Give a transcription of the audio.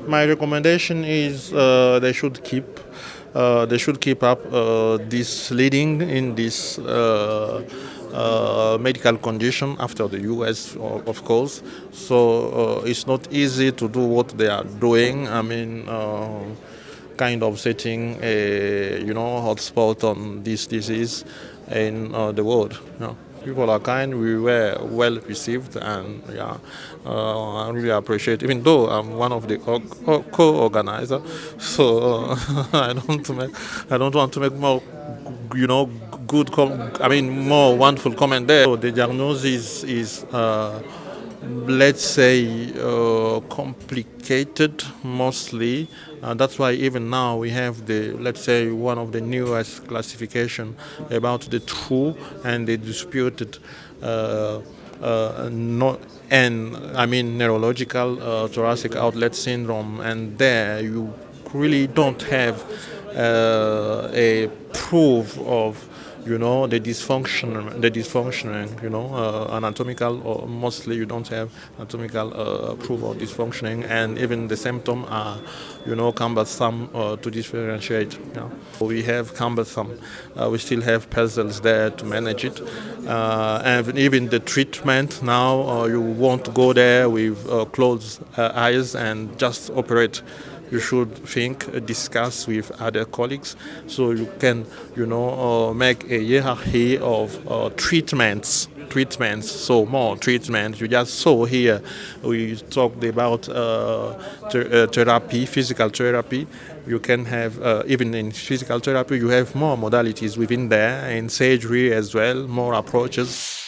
My recommendation is they should keep up this leading in this medical condition after the US, of course. So it's not easy to do what they are doing. I mean, kind of setting a hotspot on this disease in the world. People are kind. We were well received, and I really appreciate. Even though I'm one of the co-organizer, so I don't want to make more, more wonderful comment there. So the diagnosis is let's say complicated mostly. That's why even now we have one of the newest classification about the true and the disputed neurological thoracic outlet syndrome, and there you really don't have a proof of the dysfunctioning, anatomical, or mostly you don't have anatomical proof of dysfunctioning, and even the symptoms are, cumbersome to differentiate. We have cumbersome, we still have puzzles there to manage it, and even the treatment now, you won't go there with closed eyes and just operate. You should discuss with other colleagues, so you can, make a hierarchy of treatments. So more treatments. You just saw here, we talked about therapy, physical therapy. You can have, even in physical therapy, you have more modalities within there, in surgery as well, more approaches.